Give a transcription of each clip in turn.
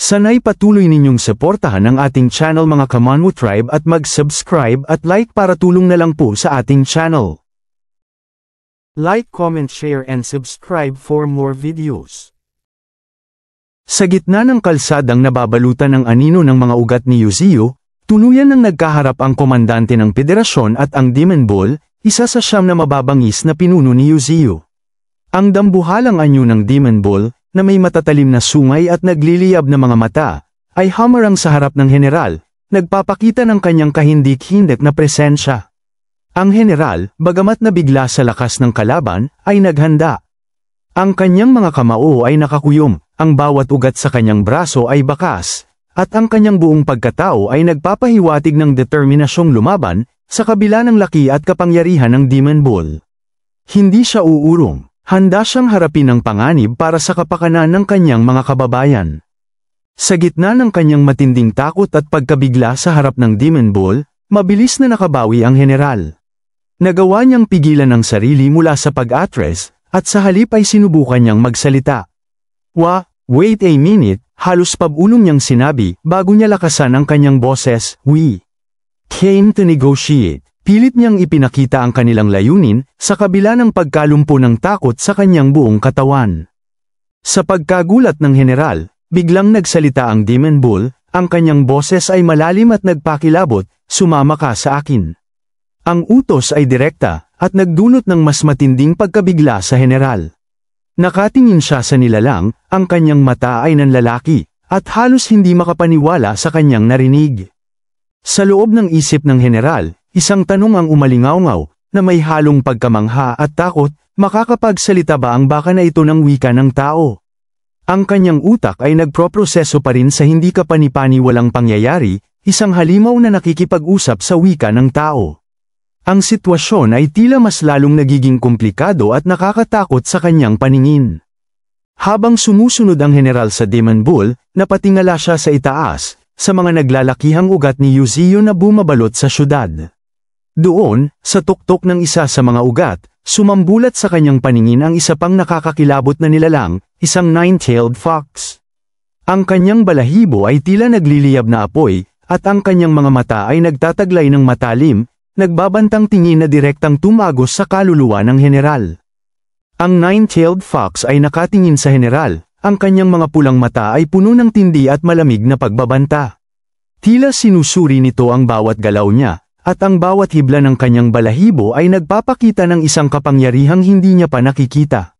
Sana'y patuloy ninyong suportahan ang ating channel mga Kamanwu Tribe at mag-subscribe at like para tulong na lang po sa ating channel. Like, comment, share and subscribe for more videos. Sa gitna ng kalsadang nababalutan ng anino ng mga ugat ni Yuzio, tuluyan nang nagkaharap ang komandante ng Federasyon at ang Demon Ball, isa sa siyam na mababangis na pinuno ni Yuzio. Ang dambuhalang anyo ng Demon Ball, na may matatalim na sungay at nagliliyab na mga mata, ay hamarang sa harap ng general, nagpapakita ng kanyang kahindik-hindik na presensya. Ang general, bagamat nabigla sa lakas ng kalaban, ay naghanda. Ang kanyang mga kamao ay nakakuyom, ang bawat ugat sa kanyang braso ay bakas, at ang kanyang buong pagkatao ay nagpapahiwatig ng determinasyong lumaban, sa kabila ng laki at kapangyarihan ng Demon Ball. Hindi siya uurong. Handa siyang harapin ang panganib para sa kapakanan ng kanyang mga kababayan. Sa gitna ng kanyang matinding takot at pagkabigla sa harap ng Demon Ball, mabilis na nakabawi ang general. Nagawa niyang pigilan ang sarili mula sa pag-atres, at sa halip ay sinubukan niyang magsalita. Wait a minute, halos pabulong niyang sinabi, bago niya lakasan ang kanyang boses, "We came to negotiate." Pilit niyang ipinakita ang kanilang layunin, sa kabila ng pagkalumpo ng takot sa kanyang buong katawan. Sa pagkagulat ng general, biglang nagsalita ang Demon Ball, ang kanyang boses ay malalim at nagpakilabot, "Sumama ka sa akin." Ang utos ay direkta, at nagdulot ng mas matinding pagkabigla sa general. Nakatingin siya sa nilalang, ang kanyang mata ay nanlalaki, at halos hindi makapaniwala sa kanyang narinig. Sa loob ng isip ng general, isang tanong ang umalingaw-ngaw, na may halong pagkamangha at takot, makakapagsalita ba ang baka na ito ng wika ng tao? Ang kanyang utak ay nagproproseso pa rin sa hindi kapani-paniwalang pangyayari, isang halimaw na nakikipag-usap sa wika ng tao. Ang sitwasyon ay tila mas lalong nagiging komplikado at nakakatakot sa kanyang paningin. Habang sumusunod ang general sa Demon Ball, napatingala siya sa itaas, sa mga naglalakihang ugat ni Yuzio na bumabalot sa syudad. Doon, sa tuktok ng isa sa mga ugat, sumambulat sa kanyang paningin ang isa pang nakakakilabot na nilalang, isang nine-tailed fox. Ang kanyang balahibo ay tila nagliliyab na apoy, at ang kanyang mga mata ay nagtataglay ng matalim, nagbabantang tingin na direktang tumagos sa kaluluwa ng general. Ang nine-tailed fox ay nakatingin sa general, ang kanyang mga pulang mata ay puno ng tindi at malamig na pagbabanta. Tila sinusuri nito ang bawat galaw niya, at ang bawat hibla ng kanyang balahibo ay nagpapakita ng isang kapangyarihang hindi niya pa nakikita.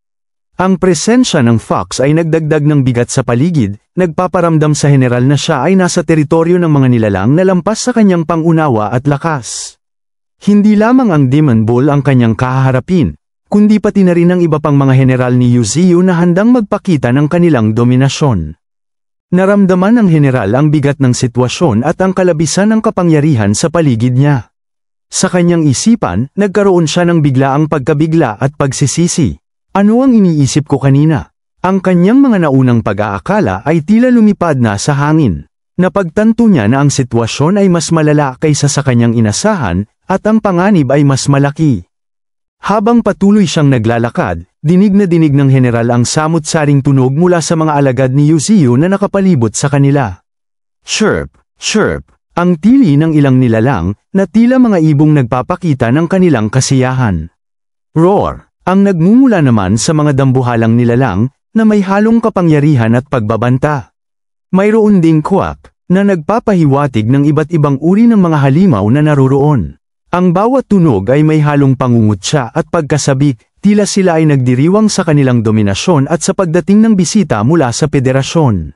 Ang presensya ng fox ay nagdagdag ng bigat sa paligid, nagpaparamdam sa general na siya ay nasa teritoryo ng mga nilalang na lampas sa kanyang pangunawa at lakas. Hindi lamang ang Demon Ball ang kanyang kahaharapin, kundi pati na rin ang iba pang mga general ni Yuzio na handang magpakita ng kanilang dominasyon. Naramdaman ng general ang bigat ng sitwasyon at ang kalabisan ng kapangyarihan sa paligid niya. Sa kanyang isipan, nagkaroon siya ng biglaang pagkabigla at pagsisisi. Ano ang iniisip ko kanina? Ang kanyang mga naunang pag-aakala ay tila lumipad na sa hangin. Napagtanto niya na ang sitwasyon ay mas malala kaysa sa kanyang inasahan, at ang panganib ay mas malaki. Habang patuloy siyang naglalakad, dinig na dinig ng general ang samut-saring tunog mula sa mga alagad ni Yuzio na nakapalibot sa kanila. Chirp, chirp, ang tili ng ilang nilalang, na tila mga ibong nagpapakita ng kanilang kasiyahan. Roar, ang nagmumula naman sa mga dambuhalang nilalang, na may halong kapangyarihan at pagbabanta. Mayroon ding quack, na nagpapahiwatig ng iba't ibang uri ng mga halimaw na naroroon. Ang bawat tunog ay may halong pangungutya at pagkasabik, tila sila ay nagdiriwang sa kanilang dominasyon at sa pagdating ng bisita mula sa federasyon.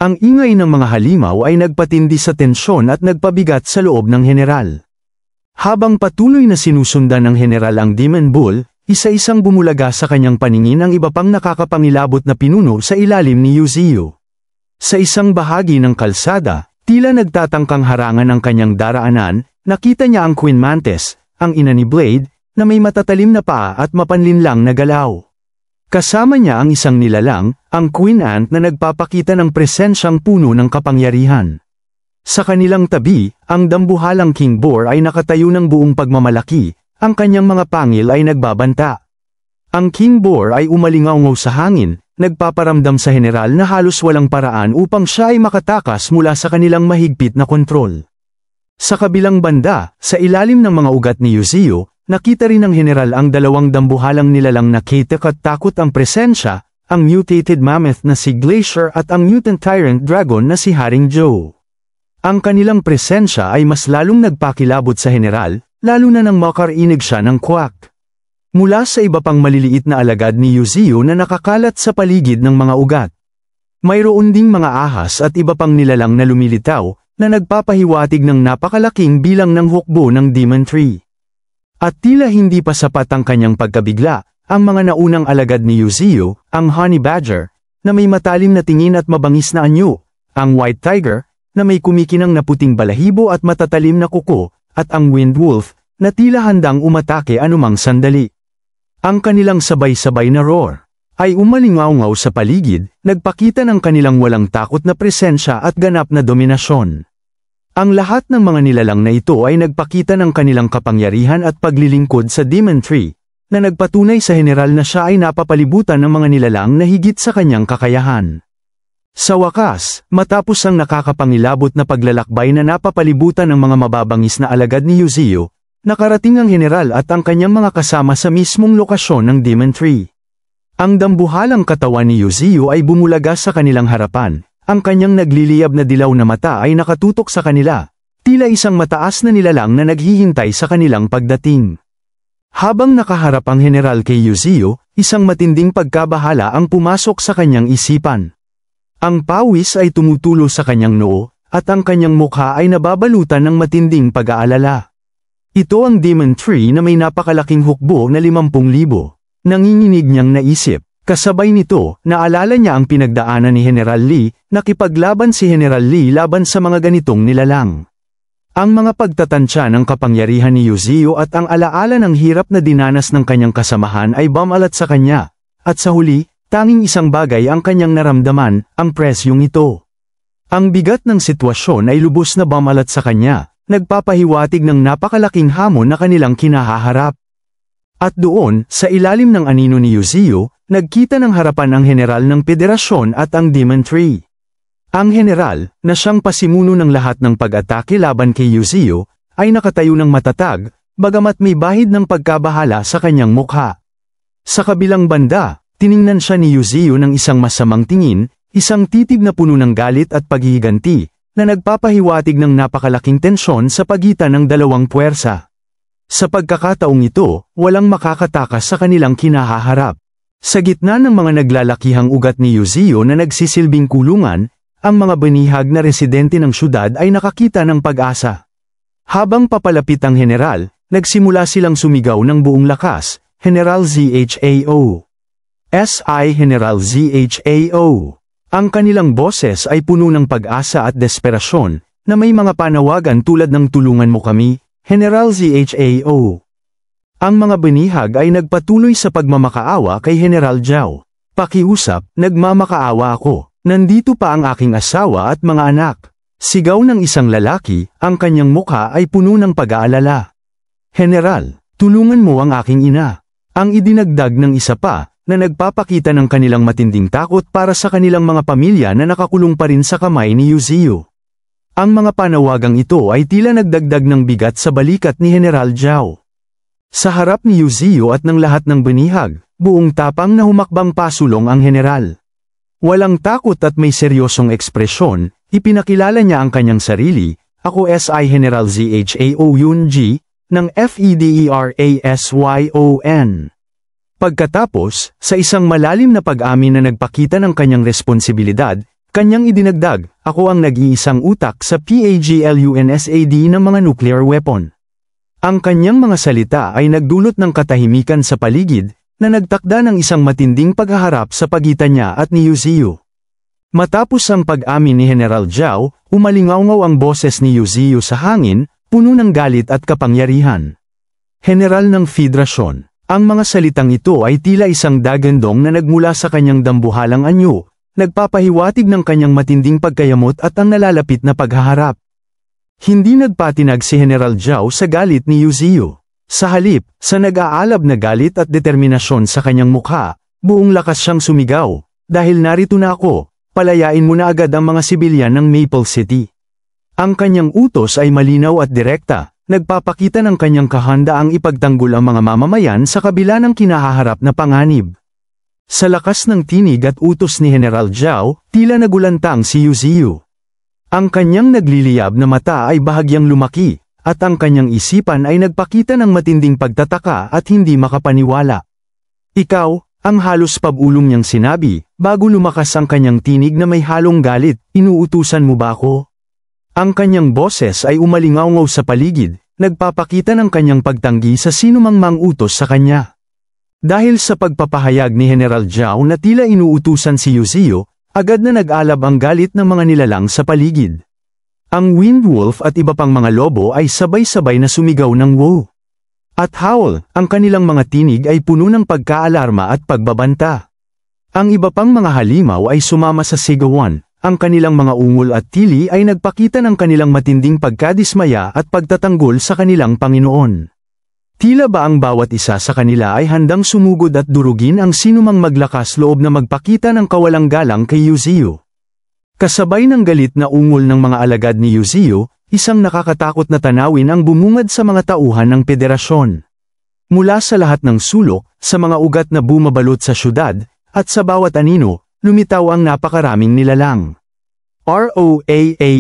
Ang ingay ng mga halimaw ay nagpatindi sa tensyon at nagpabigat sa loob ng general. Habang patuloy na sinusundan ng general ang Demon Ball, isa-isang bumulaga sa kanyang paningin ang iba pang nakakapangilabot na pinuno sa ilalim ni Yuzio. Sa isang bahagi ng kalsada, tila nagtatangkang harangan ang kanyang daraanan, nakita niya ang Queen Mantis, ang ina ni Blade, na may matatalim na paa at mapanlinlang na galaw. Kasama niya ang isang nilalang, ang Queen Ant na nagpapakita ng presensyang puno ng kapangyarihan. Sa kanilang tabi, ang dambuhalang King Boar ay nakatayo ng buong pagmamalaki, ang kanyang mga pangil ay nagbabanta. Ang King Boar ay umalingaw sa hangin, nagpaparamdam sa general na halos walang paraan upang siya ay makatakas mula sa kanilang mahigpit na kontrol. Sa kabilang banda, sa ilalim ng mga ugat ni Yuzio, nakita rin ng general ang dalawang dambuhalang nilalang na Katek at takot ang presensya, ang mutated mammoth na si Glacier at ang mutant tyrant dragon na si Haring Joe. Ang kanilang presensya ay mas lalong nagpakilabot sa general, lalo na nang makarinig siya ng quack. Mula sa iba pang maliliit na alagad ni Yuzio na nakakalat sa paligid ng mga ugat. Mayroon ding mga ahas at iba pang nilalang na lumilitaw, na nagpapahiwatig ng napakalaking bilang ng hukbo ng Demon Tree. At tila hindi pa sapat ang kanyang pagkabigla, ang mga naunang alagad ni Yuzio, ang Honey Badger, na may matalim na tingin at mabangis na anyo, ang White Tiger, na may kumikinang na puting balahibo at matatalim na kuko, at ang Wind Wolf, na tila handang umatake anumang sandali. Ang kanilang sabay-sabay na roar ay umalingaw-ngaw sa paligid, nagpakita ng kanilang walang takot na presensya at ganap na dominasyon. Ang lahat ng mga nilalang na ito ay nagpakita ng kanilang kapangyarihan at paglilingkod sa Demon Tree, na nagpatunay sa general na siya ay napapalibutan ng mga nilalang na higit sa kanyang kakayahan. Sa wakas, matapos ang nakakapangilabot na paglalakbay na napapalibutan ng mga mababangis na alagad ni Yuzio, nakarating ang general at ang kanyang mga kasama sa mismong lokasyon ng Demon Tree. Ang dambuhalang katawan ni Yuzio ay bumulaga sa kanilang harapan, ang kanyang nagliliyab na dilaw na mata ay nakatutok sa kanila, tila isang mataas na nilalang na naghihintay sa kanilang pagdating. Habang nakaharap ang general kay Yuzio, isang matinding pagkabahala ang pumasok sa kanyang isipan. Ang pawis ay tumutulo sa kanyang noo, at ang kanyang mukha ay nababalutan ng matinding pag-aalala. Ito ang Demon Tree na may napakalaking hukbo na 50,000. Nanginginig niyang naisip. Kasabay nito, naalala niya ang pinagdaanan ni General Lee, nakipaglaban si General Lee laban sa mga ganitong nilalang. Ang mga pagtatansya ng kapangyarihan ni Yuzio at ang alaala ng hirap na dinanas ng kanyang kasamahan ay bumalat sa kanya. At sa huli, tanging isang bagay ang kanyang naramdaman, ang presyong ito. Ang bigat ng sitwasyon ay lubos na bumalat sa kanya. Nagpapahiwatig ng napakalaking hamon na kanilang kinahaharap. At doon, sa ilalim ng anino ni Yuzio, nagkita ng harapan ang general ng Federasyon at ang Demon Tree. Ang general, na siyang pasimuno ng lahat ng pag-atake laban kay Yuzio, ay nakatayo ng matatag, bagamat may bahid ng pagkabahala sa kanyang mukha. Sa kabilang banda, tiningnan siya ni Yuzio ng isang masamang tingin, isang titig na puno ng galit at paghihiganti, na nagpapahiwatig ng napakalaking tensyon sa pagitan ng dalawang puwersa. Sa pagkakataong ito, walang makakatakas sa kanilang kinahaharap. Sa gitna ng mga naglalakihang ugat ni Yuzio na nagsisilbing kulungan, ang mga banihag na residente ng syudad ay nakakita ng pag-asa. Habang papalapit ang general, nagsimula silang sumigaw ng buong lakas, General ZHAO. SI General ZHAO. Ang kanilang boses ay puno ng pag-asa at desperasyon, na may mga panawagan tulad ng tulungan mo kami, General ZHAO. Ang mga banihag ay nagpatuloy sa pagmamakaawa kay General Zhao. Pakiusap, nagmamakaawa ako, nandito pa ang aking asawa at mga anak. Sigaw ng isang lalaki, ang kanyang mukha ay puno ng pag-aalala. General, tulungan mo ang aking ina. Ang idinagdag ng isa pa, na nagpapakita ng kanilang matinding takot para sa kanilang mga pamilya na nakakulong pa rin sa kamay ni Yuzio. Ang mga panawagang ito ay tila nagdagdag ng bigat sa balikat ni General Zhao. Sa harap ni Yuzio at ng lahat ng banihag, buong tapang na humakbang pasulong ang general. Walang takot at may seryosong ekspresyon, ipinakilala niya ang kanyang sarili, ako SI General ZHAO Yunji, ng FEDERASYON. Pagkatapos, sa isang malalim na pag-amin na nagpakita ng kanyang responsibilidad, kanyang idinagdag, ako ang nag-iisang utak sa PAGLUNSAD ng mga nuclear weapon. Ang kanyang mga salita ay nagdulot ng katahimikan sa paligid, na nagtakda ng isang matinding paghaharap sa pagitan niya at ni Yuzio. Matapos ang pag-amin ni General Zhao, umalingaw-ngaw ang boses ni Yuzio sa hangin, puno ng galit at kapangyarihan. General ng Federasyon. Ang mga salitang ito ay tila isang dagandong na nagmula sa kanyang dambuhalang anyo, nagpapahiwatig ng kanyang matinding pagkayamot at ang nalalapit na paghaharap. Hindi nagpatinag si General Zhao sa galit ni Yuzio. Sa halip, sa nag-aalab na galit at determinasyon sa kanyang mukha, buong lakas siyang sumigaw, dahil narito na ako, palayain mo na agad ang mga sibilyan ng Maple City. Ang kanyang utos ay malinaw at direkta, nagpapakita ng kanyang kahandaang ipagtanggol ang mga mamamayan sa kabila ng kinahaharap na panganib. Sa lakas ng tinig at utos ni General Zhao, tila nagulantang si Yu Ziyu. Ang kanyang nagliliyab na mata ay bahagyang lumaki, at ang kanyang isipan ay nagpakita ng matinding pagtataka at hindi makapaniwala. Ikaw, ang halos pabulong niyang sinabi, bago lumakas ang kanyang tinig na may halong galit, inuutusan mo ba ako? Ang kanyang boses ay umalingaw sa paligid, nagpapakita ng kanyang pagtanggi sa sinumang mang-utos sa kanya. Dahil sa pagpapahayag ni General Zhao na tila inuutusan si Yu Ziyu, agad na nag-alab ang galit ng mga nilalang sa paligid. Ang Wind Wolf at iba pang mga lobo ay sabay-sabay na sumigaw ng wow. At howl, ang kanilang mga tinig ay puno ng pagkaalarma at pagbabanta. Ang iba pang mga halimaw ay sumama sa sigawan. Ang kanilang mga ungol at tili ay nagpakita ng kanilang matinding pagkadismaya at pagtatanggol sa kanilang Panginoon. Tila ba ang bawat isa sa kanila ay handang sumugod at durugin ang sinumang maglakas loob na magpakita ng kawalang galang kay Yu Ziyu. Kasabay ng galit na ungol ng mga alagad ni Yu Ziyu, isang nakakatakot na tanawin ang bumungad sa mga tauhan ng federasyon. Mula sa lahat ng sulok, sa mga ugat na bumabalot sa syudad, at sa bawat anino, lumitaw ang napakaraming nilalang. ROAAAAR.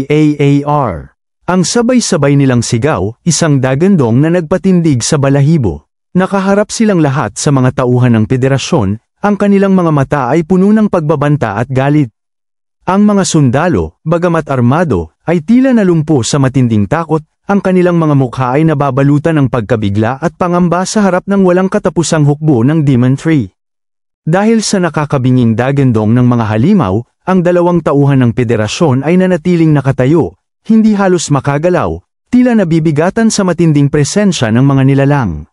Ang sabay-sabay nilang sigaw, isang dagandong na nagpatindig sa balahibo. Nakaharap silang lahat sa mga tauhan ng federasyon, ang kanilang mga mata ay puno ng pagbabanta at galit. Ang mga sundalo, bagamat armado, ay tila nalumpo sa matinding takot, ang kanilang mga mukha ay nababalutan ng pagkabigla at pangamba sa harap ng walang katapusang hukbo ng Demon Tree. Dahil sa nakakabinging dagandong ng mga halimaw, ang dalawang tauhan ng federasyon ay nanatiling nakatayo, hindi halos makagalaw, tila nabibigatan sa matinding presensya ng mga nilalang.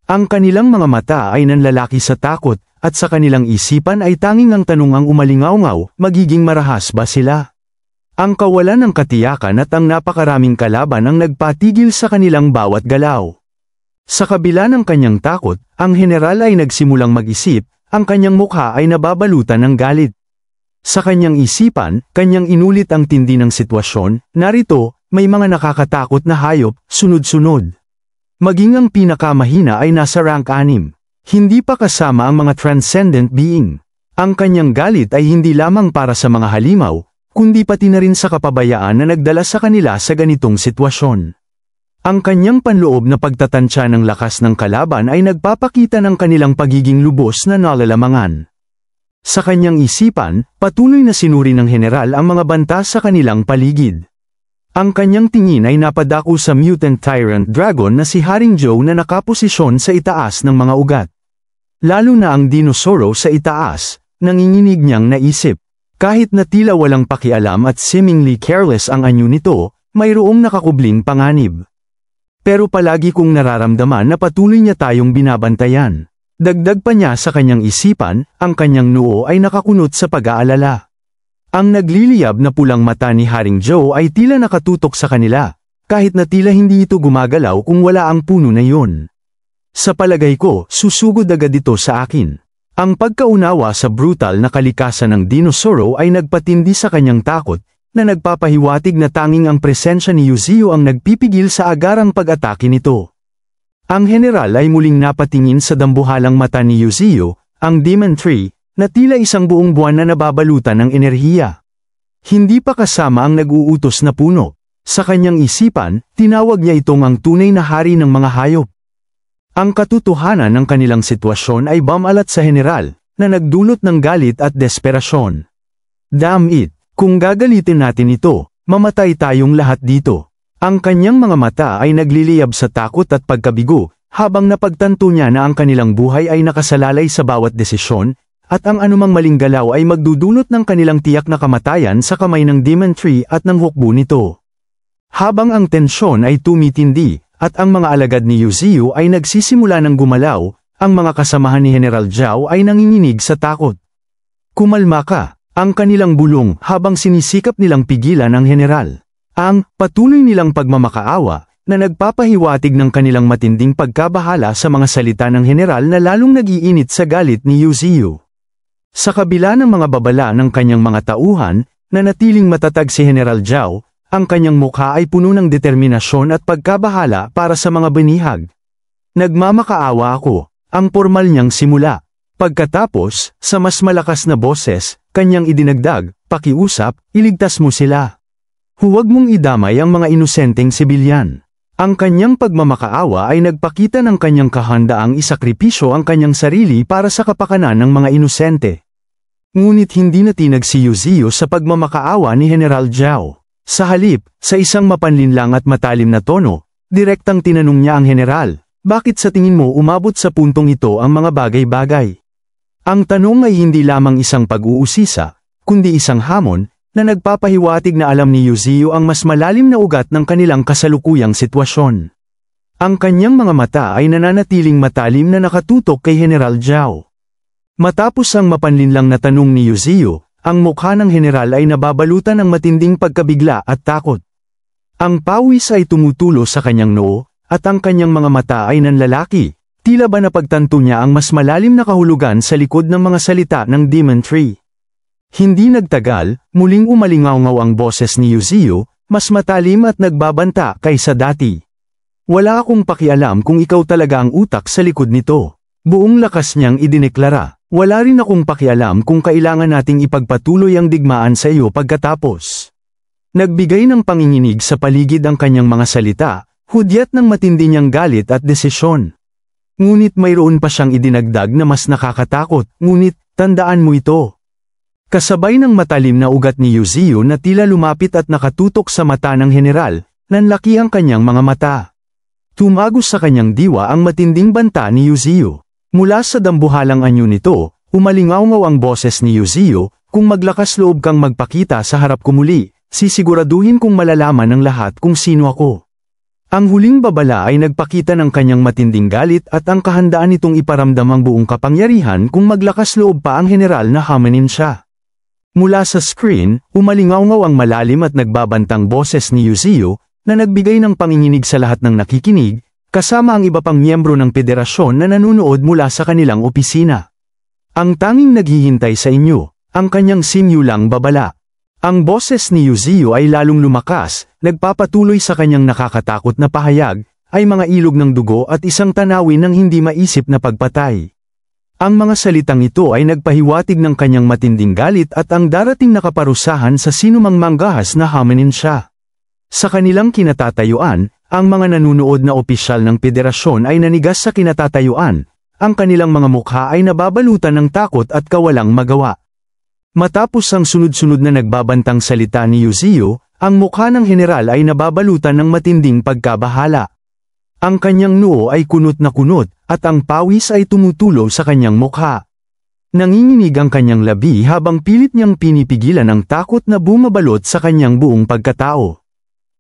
Ang kanilang mga mata ay nanlalaki sa takot, at sa kanilang isipan ay tanging ang tanong ang umalingaw-ngaw, magiging marahas ba sila? Ang kawalan ng katiyakan at ang napakaraming kalaban ang nagpatigil sa kanilang bawat galaw. Sa kabila ng kanyang takot, ang general ay nagsimulang mag-isip, ang kanyang mukha ay nababalutan ng galit. Sa kanyang isipan, kanyang inulit ang tindi ng sitwasyon, narito, may mga nakakatakot na hayop, sunod-sunod. Maging ang pinakamahina ay nasa rank 6. Hindi pa kasama ang mga transcendent being. Ang kanyang galit ay hindi lamang para sa mga halimaw, kundi pati na rin sa kapabayaan na nagdala sa kanila sa ganitong sitwasyon. Ang kanyang panloob na pagtatansya ng lakas ng kalaban ay nagpapakita ng kanilang pagiging lubos na nalalamangan. Sa kanyang isipan, patuloy na sinuri ng general ang mga banta sa kanilang paligid. Ang kanyang tingin ay napadako sa mutant tyrant dragon na si Haring Zhou na nakaposisyon sa itaas ng mga ugat. Lalo na ang dinosoro sa itaas, nanginginig niyang naisip. Kahit na tila walang pakialam at seemingly careless ang anyo nito, mayroong nakakubling panganib. Pero palagi kong nararamdaman na patuloy niya tayong binabantayan. Dagdag pa niya sa kanyang isipan, ang kanyang noo ay nakakunot sa pag-aalala. Ang nagliliyab na pulang mata ni Haring Zhou ay tila nakatutok sa kanila, kahit na tila hindi ito gumagalaw kung wala ang puno na yun. Sa palagay ko, susugod agad ito sa akin. Ang pagkaunawa sa brutal na kalikasan ng dinosoro ay nagpatindi sa kanyang takot, na nagpapahiwatig na tanging ang presensya ni Yu Ziyu ang nagpipigil sa agarang pag-atake nito. Ang general ay muling napatingin sa dambuhalang mata ni Yu Ziyu, ang Demon Tree, na tila isang buong buwan na nababalutan ng enerhiya. Hindi pa kasama ang nag-uutos na puno. Sa kanyang isipan, tinawag niya itong ang tunay na hari ng mga hayop. Ang katotohanan ng kanilang sitwasyon ay bumalat sa general, na nagdulot ng galit at desperasyon. Damn it! Kung gagalitin natin ito, mamatay tayong lahat dito. Ang kanyang mga mata ay nagliliyab sa takot at pagkabigo, habang napagtanto niya na ang kanilang buhay ay nakasalalay sa bawat desisyon, at ang anumang maling galaw ay magdudulot ng kanilang tiyak na kamatayan sa kamay ng Demon Tree at ng hukbo nito. Habang ang tensyon ay tumitindi, at ang mga alagad ni Yu Ziyu ay nagsisimula ng gumalaw, ang mga kasamahan ni General Zhao ay nanginginig sa takot. Kumalma ka! Ang kanilang bulong habang sinisikap nilang pigilan ang general. Ang patuloy nilang pagmamakaawa na nagpapahiwatig ng kanilang matinding pagkabahala sa mga salita ng general na lalong nag-iinit sa galit ni Yu Ziyu. Sa kabila ng mga babala ng kanyang mga tauhan, nanatiling matatag si General Zhao, ang kanyang mukha ay puno ng determinasyon at pagkabahala para sa mga banihag. Nagmamakaawa ako, ang pormal niyang simula. Pagkatapos, sa mas malakas na boses, kanyang idinagdag, pakiusap, iligtas mo sila. Huwag mong idamay ang mga inosenteng sibilyan. Ang kanyang pagmamakaawa ay nagpakita ng kanyang kahandaang isakripisyo ang kanyang sarili para sa kapakanan ng mga inosente. Ngunit hindi natinag si Yu Zhiyu sa pagmamakaawa ni General Zhao. Sa halip, sa isang mapanlinlang at matalim na tono, direktang tinanong niya ang general, bakit sa tingin mo umabot sa puntong ito ang mga bagay-bagay? Ang tanong ay hindi lamang isang pag-uusisa, kundi isang hamon, na nagpapahiwatig na alam ni Yu Zhiyu ang mas malalim na ugat ng kanilang kasalukuyang sitwasyon. Ang kanyang mga mata ay nananatiling matalim na nakatutok kay General Zhao. Matapos ang mapanlinlang na tanong ni Yu Zhiyu, ang mukha ng general ay nababalutan ng matinding pagkabigla at takot. Ang pawis ay tumutulo sa kanyang noo, at ang kanyang mga mata ay nanlalaki, tila ba napagtanto niya ang mas malalim na kahulugan sa likod ng mga salita ng Demon Tree. Hindi nagtagal, muling umalingaw-ngaw ang boses ni Yu Zhiyu, mas matalim at nagbabanta kaysa dati. Wala akong pakialam kung ikaw talaga ang utak sa likod nito. Buong lakas niyang idineklara. Wala rin akong pakialam kung kailangan nating ipagpatuloy ang digmaan sa iyo pagkatapos. Nagbigay ng panginginig sa paligid ang kanyang mga salita, hudyat ng matindi niyang galit at desisyon. Ngunit mayroon pa siyang idinagdag na mas nakakatakot, ngunit, tandaan mo ito. Kasabay ng matalim na ugat ni Yu Zhiyu na tila lumapit at nakatutok sa mata ng general, nanlaki ang kanyang mga mata. Tumagos sa kanyang diwa ang matinding banta ni Yu Zhiyu. Mula sa dambuhalang anyo nito, umalingaw-ngaw ang boses ni Yu Zhiyu, kung maglakas loob kang magpakita sa harap ko muli, sisiguraduhin kong malalaman ng lahat kung sino ako. Ang huling babala ay nagpakita ng kanyang matinding galit at ang kahandaan nitong iparamdam ang buong kapangyarihan kung maglakas loob pa ang general na hamanin siya. Mula sa screen, umalingaw-ngaw ang malalim at nagbabantang boses ni Yu Zhiyu, na nagbigay ng panginginig sa lahat ng nakikinig, kasama ang iba pang miyembro ng federasyon na nanunood mula sa kanilang opisina. Ang tanging naghihintay sa inyo, ang kanyang simulang babala. Ang boses ni Yu Zhiyu ay lalong lumakas, nagpapatuloy sa kanyang nakakatakot na pahayag, ay mga ilog ng dugo at isang tanawin ng hindi maisip na pagpatay. Ang mga salitang ito ay nagpahiwatig ng kanyang matinding galit at ang darating na kaparusahan sa sinumang manggahas na hamanin siya. Sa kanilang kinatatayuan, ang mga nanunood na opisyal ng federasyon ay nanigas sa kinatatayuan, ang kanilang mga mukha ay nababalutan ng takot at kawalang magawa. Matapos ang sunod-sunod na nagbabantang salita ni Yu Zhiyu, ang mukha ng general ay nababalutan ng matinding pagkabahala. Ang kanyang noo ay kunot na kunot, at ang pawis ay tumutulo sa kanyang mukha. Nanginginig ang kanyang labi habang pilit niyang pinipigilan ang takot na bumabalot sa kanyang buong pagkatao.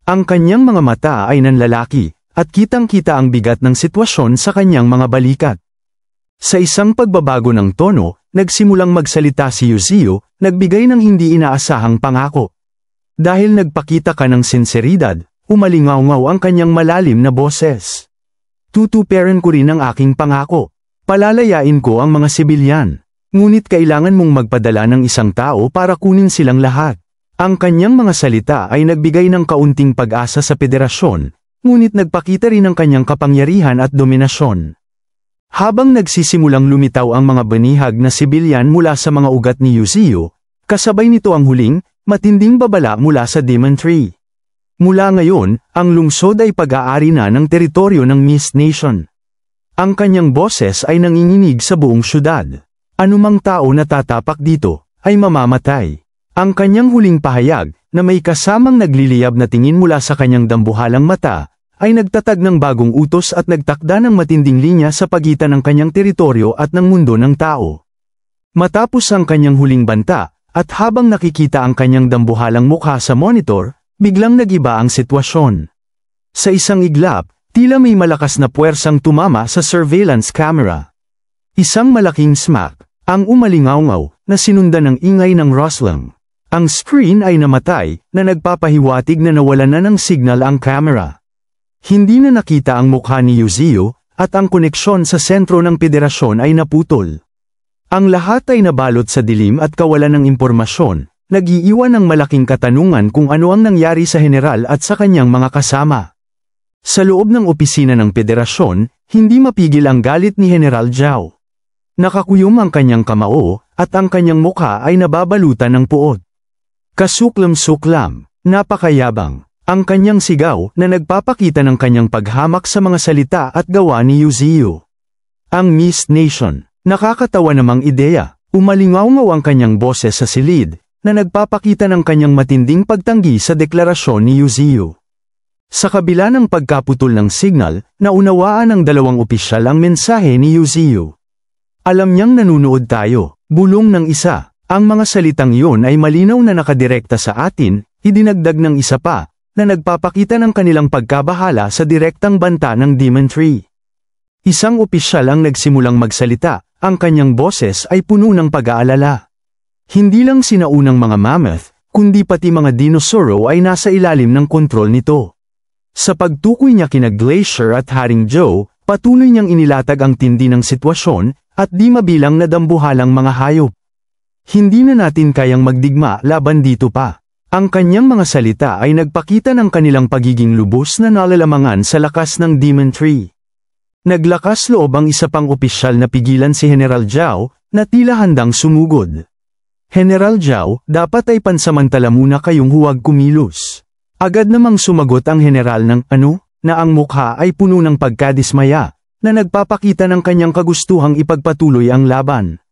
Ang kanyang mga mata ay nanlalaki, at kitang-kita ang bigat ng sitwasyon sa kanyang mga balikat. Sa isang pagbabago ng tono, nagsimulang magsalita si Yu Zhiyu, nagbigay ng hindi inaasahang pangako. Dahil nagpakita ka ng sinseridad, umalingaw-ngaw ang kanyang malalim na boses. Tutuparan ko rin ang aking pangako. Palalayain ko ang mga sibilyan. Ngunit kailangan mong magpadala ng isang tao para kunin silang lahat. Ang kanyang mga salita ay nagbigay ng kaunting pag-asa sa federasyon, ngunit nagpakita rin ng kanyang kapangyarihan at dominasyon. Habang nagsisimulang lumitaw ang mga banihag na sibilyan mula sa mga ugat ni Yu Zhiyu, kasabay nito ang huling, matinding babala mula sa Demon Tree. Mula ngayon, ang lungsod ay pag-aari na ng teritoryo ng Mist Nation. Ang kanyang boses ay nanginginig sa buong syudad. Anumang tao na tatapak dito, ay mamamatay. Ang kanyang huling pahayag, na may kasamang nagliliyab na tingin mula sa kanyang dambuhalang mata, ay nagtatag ng bagong utos at nagtakda ng matinding linya sa pagitan ng kanyang teritoryo at ng mundo ng tao. Matapos ang kanyang huling banta, at habang nakikita ang kanyang dambuhalang mukha sa monitor, biglang nagiba ang sitwasyon. Sa isang iglap, tila may malakas na puwersang tumama sa surveillance camera. Isang malaking smack, ang umalingaw-ngaw, na sinundan ng ingay ng rustling. Ang screen ay namatay, na nagpapahiwatig na nawalan na ng signal ang camera. Hindi na nakita ang mukha ni Yu Zhiyu, at ang koneksyon sa sentro ng federasyon ay naputol. Ang lahat ay nabalot sa dilim at kawalan ng impormasyon, nag-iiwan ng malaking katanungan kung ano ang nangyari sa general at sa kanyang mga kasama. Sa loob ng opisina ng federasyon, hindi mapigil ang galit ni General Zhao. Nakakuyom ang kanyang kamao, at ang kanyang mukha ay nababalutan ng puot. Kasuklam-suklam, napakayabang, ang kanyang sigaw na nagpapakita ng kanyang paghamak sa mga salita at gawa ni Yu Ziyu. Ang Mist Nation, nakakatawa namang ideya, umalingaw-ngaw ang kanyang boses sa silid, na nagpapakita ng kanyang matinding pagtanggi sa deklarasyon ni Yu Ziyu. Sa kabila ng pagkaputol ng signal, naunawaan ng dalawang opisyal ang mensahe ni Yu Ziyu. Alam niyang nanunood tayo, bulong ng isa, ang mga salitang iyon ay malinaw na nakadirekta sa atin, idinagdag ng isa pa, na nagpapakita ng kanilang pagkabahala sa direktang banta ng Demon Tree. Isang opisyal ang nagsimulang magsalita, ang kanyang boses ay puno ng pag-aalala. Hindi lang sinaunang mga mammoth, kundi pati mga dinosauro ay nasa ilalim ng kontrol nito. Sa pagtukoy niya kina Glacier at Haring Joe, patuloy niyang inilatag ang tindi ng sitwasyon, at di mabilang na dambuhalang mga hayop. Hindi na natin kayang magdigma laban dito pa. Ang kanyang mga salita ay nagpakita ng kanilang pagiging lubos na nalalamangan sa lakas ng Demon Tree. Naglakas loob ang isa pang opisyal na pigilan si General Zhao, na tila handang sumugod. General Zhao, dapat ay pansamantala muna kayong huwag kumilos. Agad namang sumagot ang general ng na ang mukha ay puno ng pagkadismaya, na nagpapakita ng kanyang kagustuhang ipagpatuloy ang laban.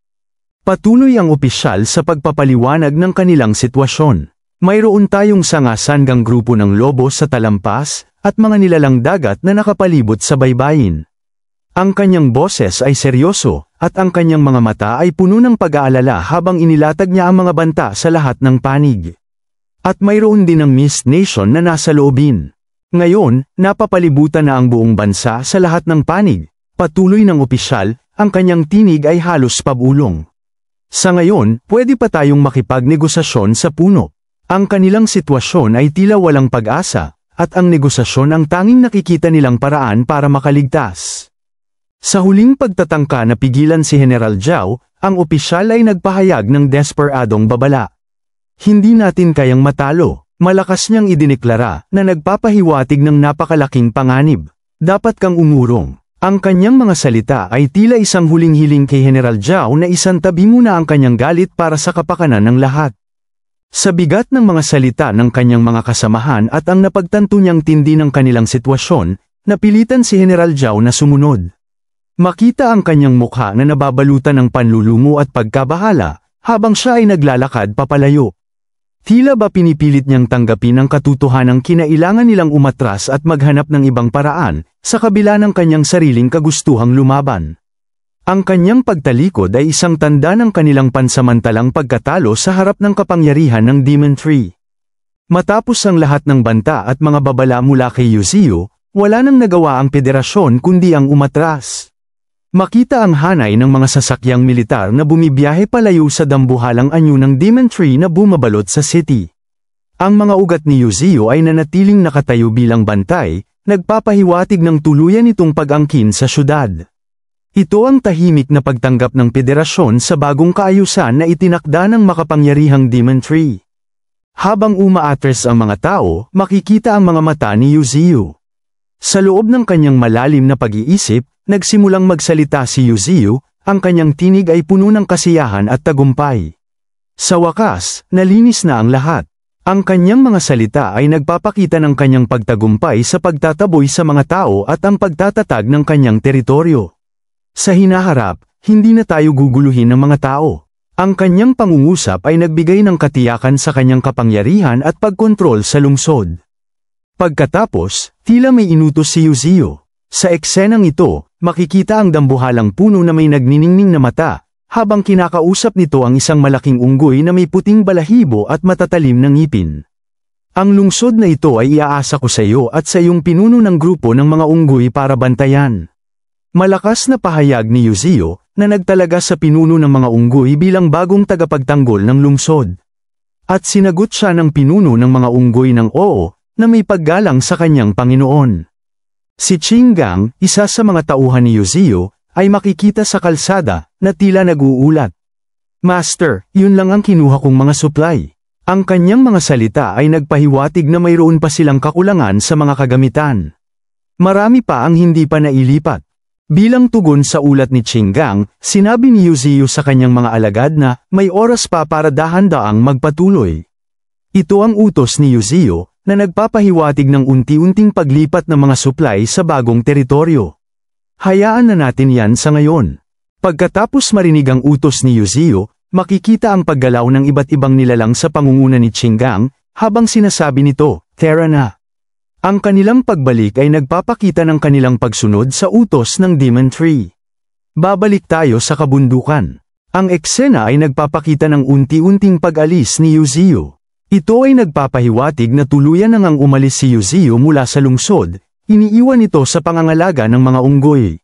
Patuloy ang opisyal sa pagpapaliwanag ng kanilang sitwasyon. Mayroon tayong sanga-sanggang grupo ng lobo sa talampas, at mga nilalang dagat na nakapalibot sa baybayin. Ang kanyang boses ay seryoso, at ang kanyang mga mata ay puno ng pag-aalala habang inilatag niya ang mga banta sa lahat ng panig. At mayroon din ang Mist Nation na nasa loobin. Ngayon, napapalibutan na ang buong bansa sa lahat ng panig. Patuloy ng opisyal, ang kanyang tinig ay halos pabulong. Sa ngayon, pwede pa tayong makipagnegosasyon sa puno. Ang kanilang sitwasyon ay tila walang pag-asa, at ang negosasyon ang tanging nakikita nilang paraan para makaligtas. Sa huling pagtatangka na pigilan si General Zhao, ang opisyal ay nagpahayag ng desperadong babala. Hindi natin kayang matalo, malakas niyang idineklara na nagpapahiwatig ng napakalaking panganib. Dapat kang umurong. Ang kanyang mga salita ay tila isang huling hiling kay General Zhao na isantabi muna ang kanyang galit para sa kapakanan ng lahat. Sa bigat ng mga salita ng kanyang mga kasamahan at ang napagtanto niyang tindi ng kanilang sitwasyon, napilitan si General Zhao na sumunod. Makita ang kanyang mukha na nababalutan ng panlulumo at pagkabahala, habang siya ay naglalakad papalayo. Tila ba pinipilit niyang tanggapin ang katotohanang kinailangan nilang umatras at maghanap ng ibang paraan, sa kabila ng kanyang sariling kagustuhang lumaban. Ang kanyang pagtalikod ay isang tanda ng kanilang pansamantalang pagkatalo sa harap ng kapangyarihan ng Demon Tree. Matapos ang lahat ng banta at mga babala mula kay Yu Ziyu, wala nang nagawa ang federasyon kundi ang umatras. Makita ang hanay ng mga sasakyang militar na bumibiyahe palayo sa dambuhalang anyo ng Demon Tree na bumabalot sa city. Ang mga ugat ni Yu Ziyu ay nanatiling nakatayo bilang bantay, nagpapahiwatig ng tuluyan itong pag-angkin sa syudad. Ito ang tahimik na pagtanggap ng federasyon sa bagong kaayusan na itinakda ng makapangyarihang Demon Tree. Habang umaatres ang mga tao, makikita ang mga mata ni Yu Ziyu. Sa loob ng kanyang malalim na pag-iisip, nagsimulang magsalita si Yu Ziyu, ang kanyang tinig ay puno ng kasiyahan at tagumpay. Sa wakas, nalinis na ang lahat. Ang kanyang mga salita ay nagpapakita ng kanyang pagtagumpay sa pagtataboy sa mga tao at ang pagtatatag ng kanyang teritoryo. Sa hinaharap, hindi na tayo guguluhin ng mga tao. Ang kanyang pangungusap ay nagbigay ng katiyakan sa kanyang kapangyarihan at pagkontrol sa lungsod. Pagkatapos, tila may inutos si Yu Ziyu. Sa eksenang ito, makikita ang dambuhalang puno na may nagniningning na mata, habang kinakausap nito ang isang malaking unggoy na may puting balahibo at matatalim na ngipin. Ang lungsod na ito ay iaasa ko sa iyo at sa iyong pinuno ng grupo ng mga unggoy para bantayan. Malakas na pahayag ni Yu Ziyu, na nagtalaga sa pinuno ng mga unggoy bilang bagong tagapagtanggol ng lungsod. At sinagot siya ng pinuno ng mga unggoy ng oo, na may paggalang sa kanyang Panginoon. Si Qinggang, isa sa mga tauhan ni Yu Ziyu, ay makikita sa kalsada, na tila nag-uulat. Master, yun lang ang kinuha kong mga supply. Ang kanyang mga salita ay nagpahiwatig na mayroon pa silang kakulangan sa mga kagamitan. Marami pa ang hindi pa nailipat. Bilang tugon sa ulat ni Qinggang, sinabi ni Yuzhiyu sa kanyang mga alagad na may oras pa para dahan-daang magpatuloy. Ito ang utos ni Yuzhiyu, na nagpapahiwatig ng unti-unting paglipat ng mga supply sa bagong teritoryo. Hayaan na natin yan sa ngayon. Pagkatapos marinig ang utos ni Yuzhiyu, makikita ang paggalaw ng iba't ibang nilalang sa pangunguna ni Qinggang, habang sinasabi nito, "Tara na." Ang kanilang pagbalik ay nagpapakita ng kanilang pagsunod sa utos ng Demon Tree. Babalik tayo sa kabundukan. Ang eksena ay nagpapakita ng unti-unting pag-alis ni Yuzhiyu. Ito ay nagpapahiwatig na tuluyan nang ang umalis si Yuzhiyu mula sa lungsod, iniiwan ito sa pangangalaga ng mga unggoy.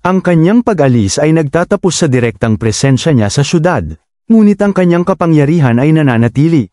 Ang kanyang pag-alis ay nagtatapos sa direktang presensya niya sa syudad, ngunit ang kanyang kapangyarihan ay nananatili.